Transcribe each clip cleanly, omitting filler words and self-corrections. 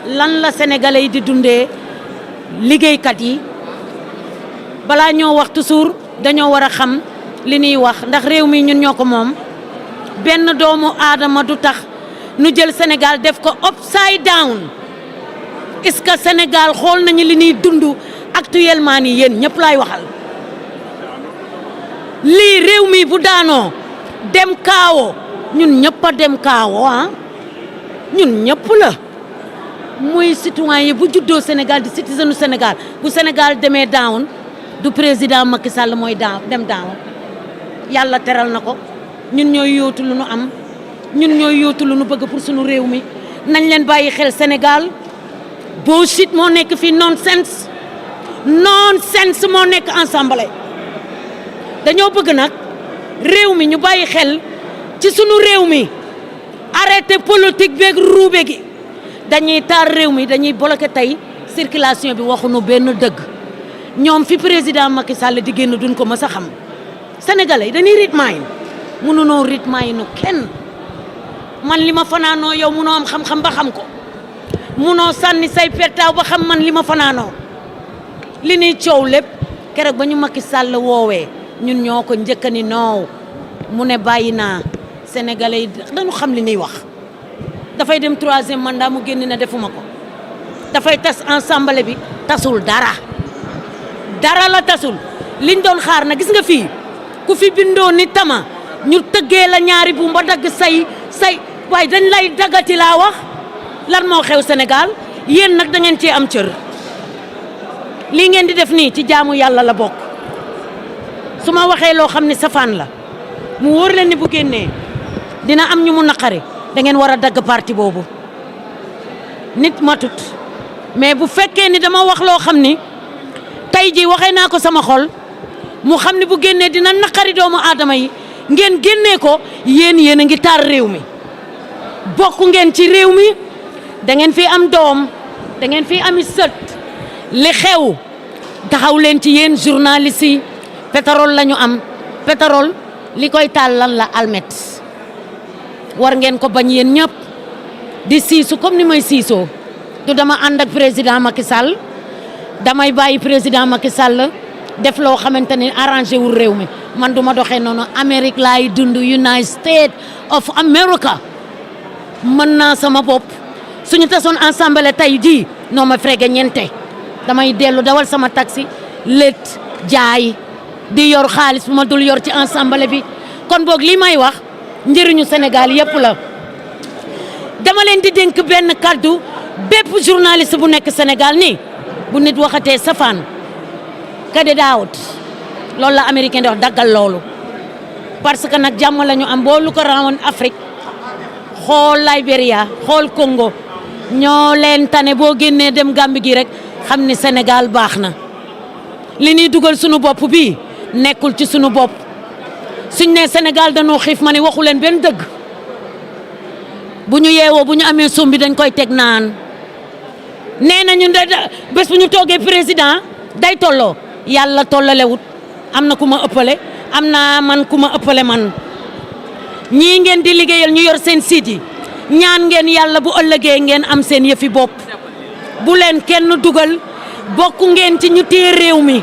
lan la sénégalais yi di dundee liggéeykat yi balaa ñoo wax toujours dañoo war a xam li ñuy wax ndax réew mi ñun ñoo ko moom benn doomu aadama du tax nu jël Sénégal def ko upside down est-ce que Sénégal xool nañu li ñuy dund actuellement nii yéen ñëpp laay waxal lii réew mi bu daanoo dem kaawo ñun ñëpp a dem kaawo ah ñun ñëpp la muy citoyen yi bu juddoo Sénégal di citoyen du Sénégal bu Sénégal demee down du président Macky Sall mooy dem down yàlla teral na ko ñun ñooy yóotu lu nu am ñun ñooy yóotu lu nu bëgg pour suñu réew mi nañ leen bàyyi xel Sénégal bullshit moo nekk fii nonsense moo nekk ensemble dañoo bëgg nag réew mi ñu bàyyi xel ci sunu réew mi arrêté politique beeg ruube gi dañuy taar réew mi dañuy bloqué tey circulation bi waxuñu benn dëgg ñoom fi président Macky Sall di génn duñ ko mës a xam sénégalais dañuy rythme mënunoo rythme nu kenn man li ma fanaanoo yow mënoo am xam-xam ba xam ko mënoo sànni say pertaaw ba xam man li ma fanaanoo li ñuy coow lépp keroog ba ñu Macky Sall woowee ñun ñoo ko njëkk ni noow mu ne bàyyi naa sénégalais yi dañu xam li ñuy wax dafay dem 3e mandat mu génn na defuma ko dafay tas ensemble bi tasul dara la tasul liñ doon xaar na gis nga fii ku fi bindoo ni tama ñu tëggee la ñaari bu mba dagg say waaye dañ lay daggati laa wax lan moo xew Sénégal yéen nag da ngeen cee am cër lii ngeen di def nii ci jaamu yàlla la bokk su ma waxee loo xam ne safaan la mu wóor leen ni bu génnee dina am ñu mu naqari da ngeen war a dagg parti boobu nit matut mais bu fekkee ni dama wax loo xam ni tey ji waxee naa ko sama xol mu xam ne bu génnee dina naqari doomu aadama yi ngeen génnee ko yéen a ngi taar réew mi bokk ngeen ci réew mi da ngeen fi am doom da ngeen fi ami sët li xew taxaw leen ci yéen journalistes yi pétrole la ñu am pétrole li koy taal lan la almet war ngeen ko bañ yéen ñëpp di siisu comme ni may siisoo du dama ànd ak président Macky Sall damay bàyyi président Macky Sall def loo xamante ni arrangé wul réew mi man du ma doxee noonu Amérique laay dund United States of America mën naa sama bopp suñu tasoon ensemble tey jii noo ma frege ñente damay dellu dawal sama taxi lét jaay di yor xaalis bu ma dul yor ci ensemble bi kon boog lii may wax njëriñu Sénégal yëpp la dama leen di dénk benn kàddu bépp journaliste bu nekk Sénégal nii bu nit waxatee safaan kade daawut loolu la américain di wax daggal loolu parce que nag jàmm la ñu am boo lu ko rawoon Afrique xool Libéria xool Congo ñoo leen tane boo génnee dem Gambie gi rek xam ni Sénégal baax na li ñuy dugal sunu bopp bii nekkul ci sunu bopp suñ ne Sénégal dañoo xiif ma ne waxu leen benn dëgg bu ñu yeewoo bu ñu amee sombi dañ koy teg naan nee nañu bés bu ñu toogee président day tolloo yàlla tollalewut am na ku ma ëppale am na man ku ma ëppale man ñii ngeen di liggéeyal ñu yor seen site yi ñaan ngeen yàlla bu ëllëgee ngeen am seen yëfi bopp bu leen kenn dugal bokk ngeen ci ñu téye réew mi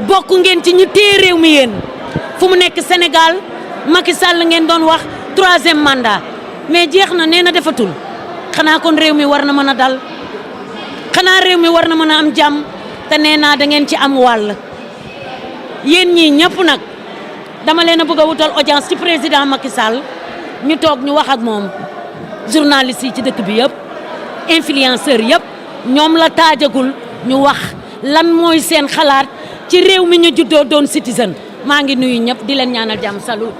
bokk ngeen ci ñu téye réew mi yéen fu mu nekk Sénégal Macky Sall ngeen doon wax 3e mandat mais jeex na nee na defatul xanaa kon réew mi war na mën a dal xanaa réew mi war na mën a am jàmm te nee naa da ngeen ci am wàll yéen ñii ñëpp nag dama leen a bëgg a wutal audience ci président Macky Sall ñu toog ñu wax ak moom journalistes yi ci dëkk bi yëpp influenceurs yëpp ñoom la taajagul ñu wax lan mooy seen xalaat ci réew mi ñu juddoo doon citizen maa ngi nuyu ñëpp di leen ñaanal jàmm salut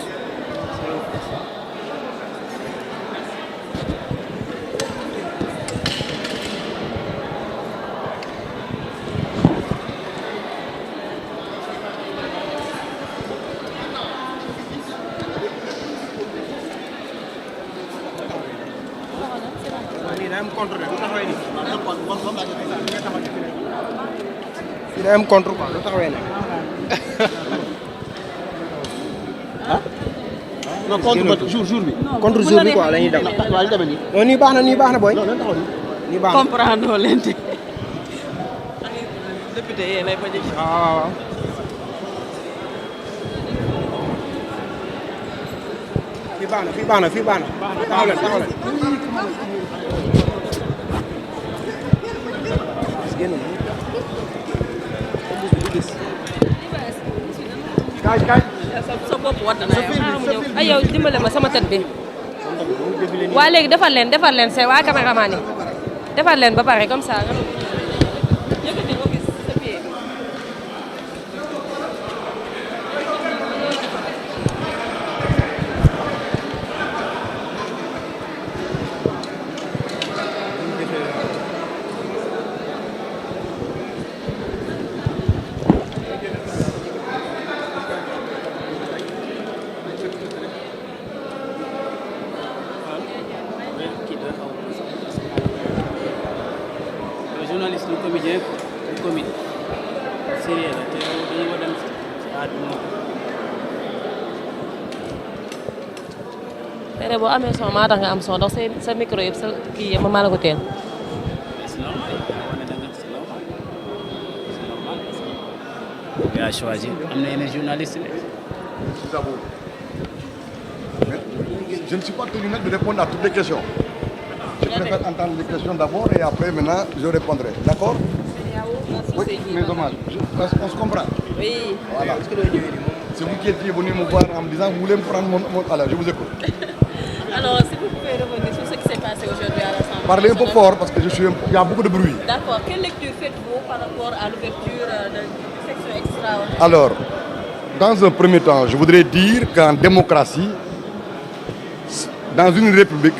day am contre quoi lu taxawee ne ah non contre jour bi contre jour bi quoi la ñuy dem waaw li demee nii non nii baax na booy non taxaw nii ni baax na comprendre leen te député yee lay bañ a waaw. fii baax na taxaw leen kaay sa bopp wadd na yow ay yow dimbale ma sama tët bi waa léegi defar leen c'est waa caméraman yi defar leen ba pare comme ça nga yëkkati nga gis sa pied journaliste lu comédien lu comédie sérieux la te dañu war dem ci àdduna tere boo amee son maa tax nga am son ndax sa micro yëpp sa kii yëpp maa la ko teel c'est normal wane da nga c'est normal parce que yaa choisi am na yeneen journaliste Je ne suis pas tenu de répondre à toutes les questions. Je préfère entendre les questions d'abord et après, maintenant, je répondrai. D'accord? Oui, mais dommage. On se comprend? oui Voilà. C'est vous qui étiez venu me voir en me disant, vous voulez me prendre mon... Alors, je vous écoute. alors si vous pouvez revenir sur ce qui s'est passé aujourd'hui à l'Assemblée Parlez un peu fort parce que il y a beaucoup de bruit. d'accord quelle lecture faites-vous par rapport à l'ouverture de section extraordinaire Alors, dans un premier temps, je voudrais dire qu'en démocratie, dans une république,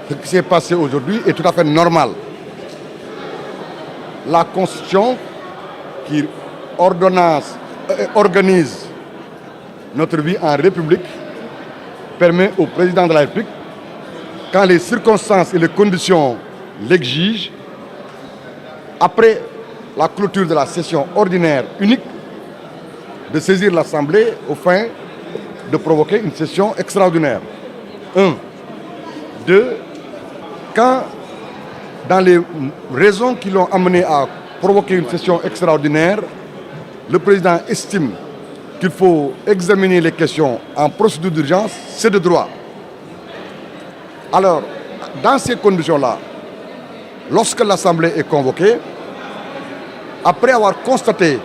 ce qui s'est passé aujourd'hui est tout à fait normal. La Constitution qui organise notre vie en République permet au président de la République, quand les circonstances et les conditions l'exigent, après la clôture de la session ordinaire unique, de saisir l'Assemblée au fin de provoquer une session extraordinaire. 1. 2. Quand, dans les raisons qui l'ont amené à provoquer une session extraordinaire, le président estime qu'il faut examiner les questions en procédure d'urgence, c'est de droit. Alors, dans ces conditions-là, lorsque l'Assemblée est convoquée, après avoir constaté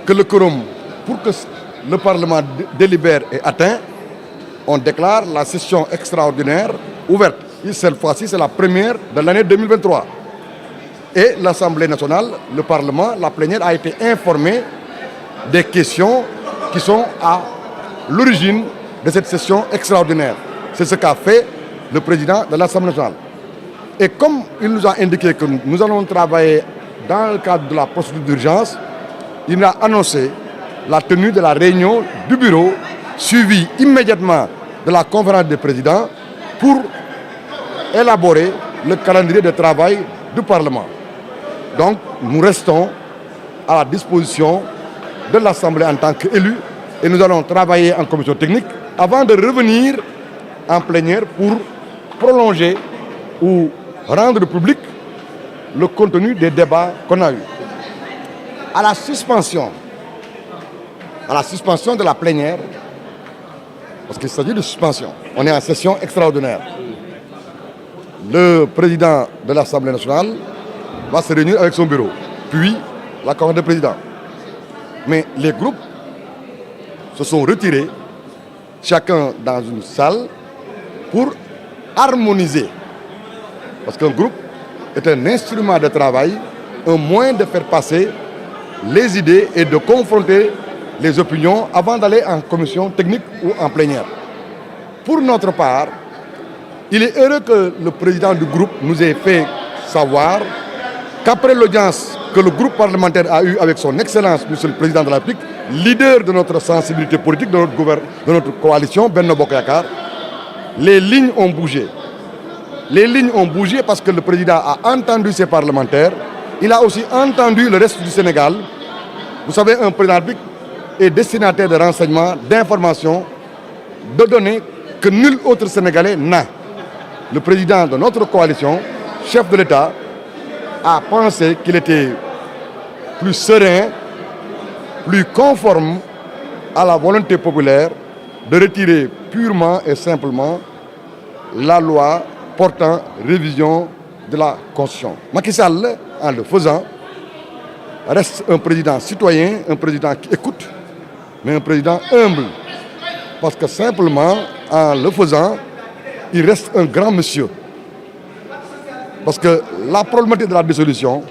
que le quorum pour que le Parlement délibère est atteint, on déclare la session extraordinaire ouverte. Et cette fois-ci, c'est la première de l'année 2023. Et l'Assemblée nationale, le Parlement, la plénière a été informée des questions qui sont à l'origine de cette session extraordinaire. C'est ce qu'a fait le président de l'Assemblée nationale. Et comme il nous a indiqué que nous allons travailler dans le cadre de la procédure d'urgence, il a annoncé la tenue de la réunion du bureau, suivie immédiatement de la conférence des présidents, pour élaborer le calendrier de travail du Parlement. Donc, nous restons à la disposition de l'Assemblée en tant qu'élus et nous allons travailler en commission technique avant de revenir en plénière pour prolonger ou rendre public le contenu des débats qu'on a eus. À la suspension de la plénière, parce qu'il s'agit de suspension, on est en session extraordinaire. Le président de l'Assemblée nationale va se réunir avec son bureau, puis la conférence des présidents. Mais les groupes se sont retirés, chacun dans une salle, pour harmoniser. Parce qu'un groupe est un instrument de travail, un moyen de faire passer les idées et de confronter les opinions avant d'aller en commission technique ou en plénière. Pour notre part, il est heureux que le président du groupe nous ait fait savoir qu'après l'audience que le groupe parlementaire a eue avec son Excellence, Monsieur le Président de la République, leader de notre sensibilité politique, de notre coalition, Benno Bokk Yakaar, les lignes ont bougé. Les lignes ont bougé parce que le président a entendu ses parlementaires, il a aussi entendu le reste du Sénégal. Vous savez, un président de la République est destinataire de renseignements, d'informations, de données que nul autre Sénégalais n'a. le président de notre coalition, chef de l'État, a pensé qu'il était plus serein, plus conforme à la volonté populaire de retirer purement et simplement la loi portant révision de la Constitution. Macky Sall, en le faisant, reste un président citoyen, un président qui écoute, mais un président humble. Parce que simplement, en le faisant, il reste un grand monsieur. Parce que la problématique de la dissolution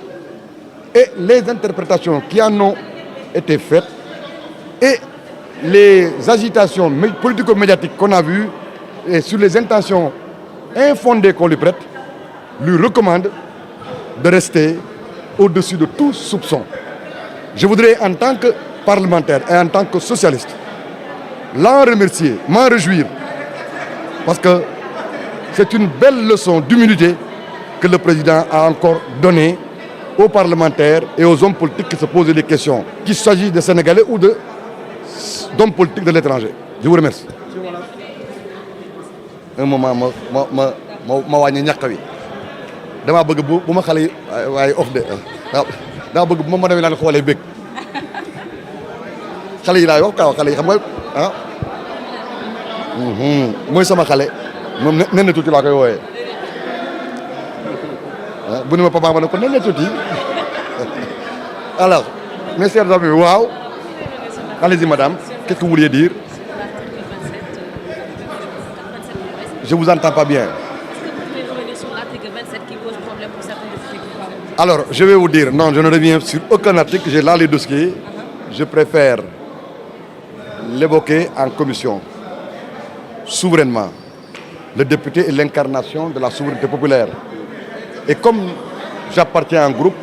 et les interprétations qui en ont été faites et les agitations politico-médiatiques qu'on a vues et sur les intentions infondées qu'on lui prête, lui recommandent de rester au-dessus de tout soupçon. Je voudrais, en tant que parlementaire et en tant que socialiste, l'en remercier, m'en réjouir, parce que c'est une belle leçon d'humilité que le président a encore donnée aux parlementaires et aux hommes politiques qui se posent des questions, qu'il s'agisse des Sénégalais ou d'hommes politiques de l'étranger. Je vous remercie. Un moment, ma wàññi ñàkk wi damaa bëgg bu ma xale yi waaye off de daa bëgg bu ma demee naan xoolee bëgg xale yi laay wax kaw xale yi xam nga ah mooy sama xale moom nen na tuuti laa koy wooyee bu ne ma papa ma ne ko nen na tuuti alors mes chers amis waaw allez-y madame qu'est-ce que vous vouliez dire? Je vous entends pas bien. Alors, je vais vous dire, non, je ne reviens sur aucun article, j'ai là les dossiers. Je préfère l'évoquer en commission, souverainement. Le député est l'incarnation de la souveraineté populaire. Et comme j'appartiens à un groupe,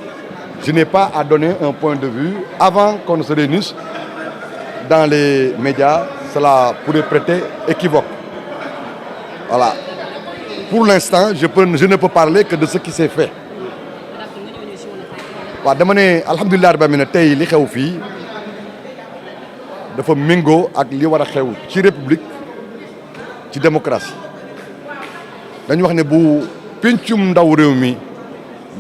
je n'ai pas à donner un point de vue avant qu'on ne se réunisse dans les médias. Cela pourrait prêter équivoque. Voilà. Pour l'instant, je ne peux parler que de ce qui s'est fait. waaw dama ne alhamdulilah rabbil aalamiin tey li xew fii dafa méngoo ak li war a xew ci république ci démocratie dañu wax ne bu pencum ndaw réew mi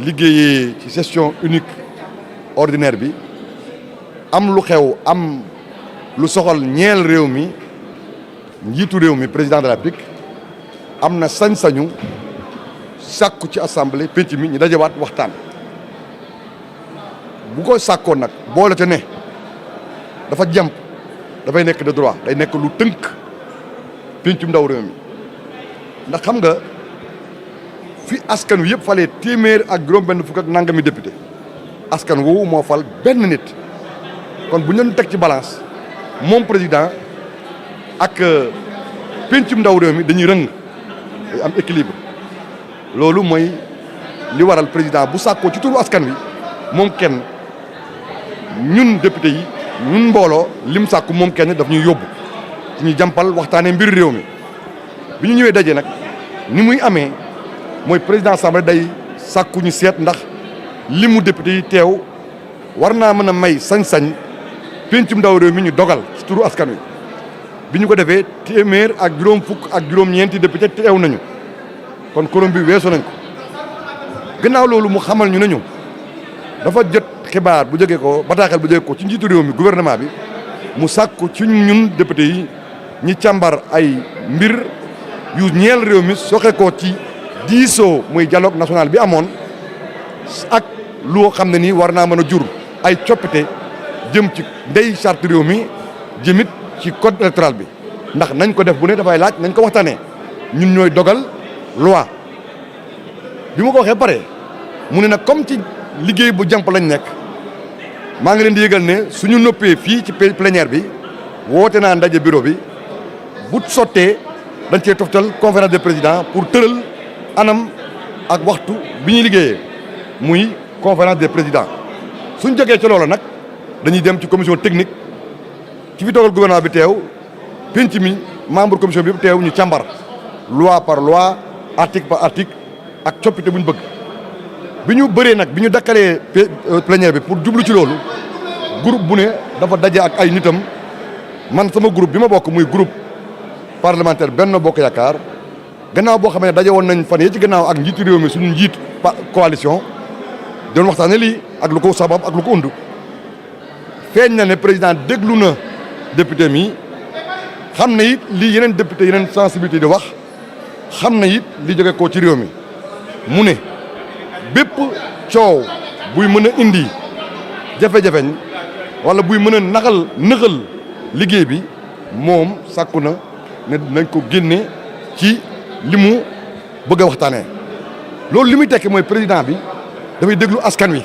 liggéeyee ci session unique ordinaire bi am lu xew am lu soxal ñeel réew mi njiitu réew mi président de la République am na sañ-sañu sàkku ci assemblée penc mi ñu dajewaat waxtaan. bu ko sàkkoon nag boole te ne dafa jàmp dafay nekk de droit day nekk lu tënk pencum ndaw réew mi ndax xam nga fi askan wi yëpp falee téeméer ak juróom-benn fukk ak nangami député askan woowu moo fal benn nit kon bu ñu teg ci balance moom président ak pencum ndaw réew mi dañuy rëng day am équilibre loolu mooy li waral président bu sàkkoo ci turu askan wi moom kenn. ñun député yi ñun mbooloo lim sàkku moom kenn daf ñuy yóbbu ci ñu jàmpal waxtaanee mbir réew mi bi ñu ñëwee daje nag ni muy amee mooy président assemblée day sàkku ñu seet ndax limu député yi teew war naa mën a may sañ-sañ pencum ndaw réew mi ñu dogal ci turu askan wi bi ñu ko defee téeméer ak juróom fukk ak juróom-ñeenti député teew nañu kon korom bi weesu nañ ko gannaaw loolu mu xamal ñu nañu dafa jot xibaar bu jógee ko bataaxel bu jógee ko ci njiitu réew mi gouvernement bi mu sàkku ci ñun député yi ñi càmbar ay mbir yu ñeel réew mi soxe ko ci diisoo muy dialogue national bi amoon ak loo xam ne nii war naa mën a jur ay coppite jëm ci ndey charte réew mi jëmit ci code électoral bi ndax nañ ko def bu ne dafay laaj nañ ko waxtaanee ñun ñooy dogal loi bi ma ko waxee pare mu ne nag comme ci liggéey bu jàmp lañ nekk maa ngi leen di yëgal ne suñu noppee fii ci plénière bi woote naa ndaje bureau bi bu sottee dañ cee toftal conférence des présidents pour tëral anam ak waxtu bi ñuy liggéeyee muy conférence des présidents suñ jógee ci loolu nag dañuy dem ci commission technique ci fi toogal gouvernement bi teew penc mi membre commission bi yëpp teew ñu càmbar loi par loi article par article ak coppite bu ñu bëgg bi ñu bëree nag bi ñu dakkalee plénière bi pour jublu ci loolu groupe bu ne dafa daje ak ay nitam man sama groupe bi ma bokk muy groupe parlementaire Benno Bokk Yaakaar gannaaw boo xam ne daje woon nañ fan yii ci gannaaw ak njiitu réew mi suñu njiit coalition doon waxtaane lii ak lu ko sabab ak lu ko undu feeñ na ne président déglu na député mi xam na it lii yeneen député yeneen sensibilité di wax xam na it li jóge ko ci réew mi mu ne bépp coow buy mën a indi jafe-jafeñ wala buy mën a nëxal liggéey bi moom sàkku na ne nañ ko génne ci li mu bëgg a waxtaanee loolu li muy tekki mooy président bi dafay déglu askan wi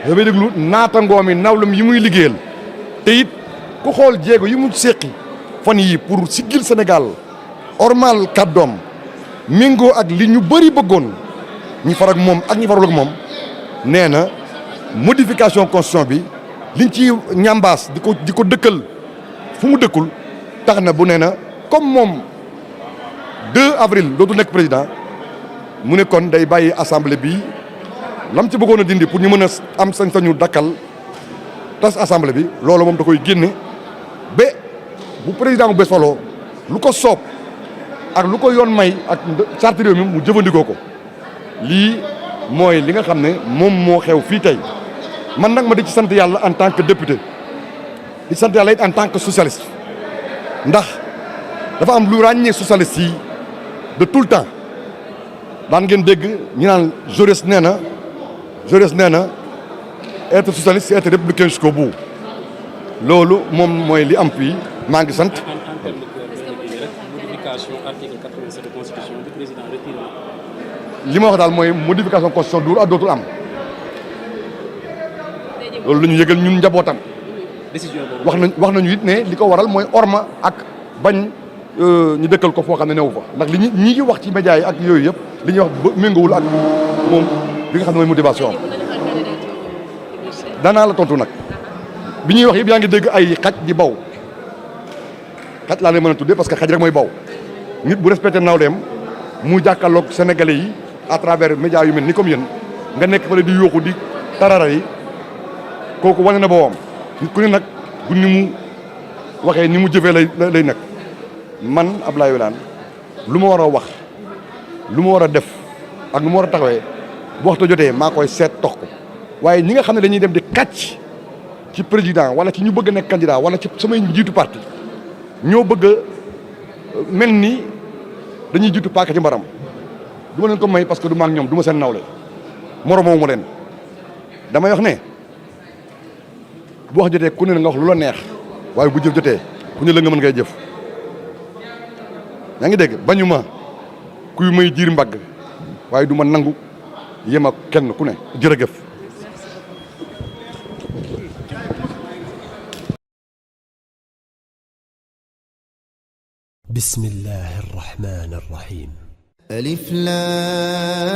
dafay déglu naatangoo mi nawlam yi muy liggéeyal te it ku xool jéego yi mu séqi fan yi pour siggil Sénégal ormal kàddoom méngoo ak li ñu bëri bëggoon ñi far ak moom ak ñi farul ak moom nee na modification constitution bi liñ ci ñambaas di ko dëkkal fu mu dëkkul tax na bu nee na comme moom 2 avril dootu nekk président mu ne kon day bàyyi assemblée bi lam ci bëggoon a dindi pour ñu mën a am sañ-sañu dakkal tas assemblée bi loolu moom da koy génne ba bu président bu bees faloo lu ko soob ak lu ko yoon may ak charte réew mi mu jëfandikoo ko lii mooy li nga xam ne moom moo xew fii tey man nag ma di ci sant yàlla en tant que député di sant yàlla it en tant que socialiste ndax dafa am lu ràññee socialiste yi de tout le temps daan ngeen dégg ñu naan Jaurès nee na être socialiste c'est être républicain jusqu'au bout loolu moom mooy li am fii maa ngi sant. en terme de modification article 87 de constitution du président retiré. li ma wax daal mooy modification constitution du ak dootul am loolu la ñu yëgal ñun njabootam. décision boobu wax nañu it ne li ko waral mooy orma ak bañ ñu dëkkal ko foo xam ne newu fa ndax li ñi ngi wax ci médias yi ak yooyu yëpp li ñuy wax ba méngoowul ak moom li nga xam ne mooy motivation am. danaa la tontu nag bi ñuy wax yëpp yaa ngi dégg ay xaj di baw xaj laa leen mën a tuddee parce que xaj rek mooy baw nit bu respecté nawleem mu jàkkaarloog sénégalais yi à travers médias yu mel ni comme yéen nga nekk fële di yooxu di tarara yi kooku wane na boobam nit ku ne nag du ni mu waxee ni mu jëfee lay nekk man Abdoulaye Wilane lu ma war a wax lu ma war a def ak lu ma war a taxawee bu waxtu jotee maa koy seet tox ko waaye ñi nga xam ne dañuy dem di kàcc ci président wala ci ñu bëgg a nekk candidat wala ci samay njiitu parti ñoo bëgg a mel ni dañuy jiitu paaka ci mbaram du ma leen ko may parce que du ma ak ñoom du ma seen nawle moromoo ma leen damay wax ne bu wax jotee ku ne nga wax lu la neex waaye bu jëf jotee ku ne la nga mën ngay jëf yaa ngi dégg bañu ma kuy may jiir mbagg waaye du ma nangu yem ak kenn ku ne jërëjëf. بسم الله الرحمن الرحيم ألف لام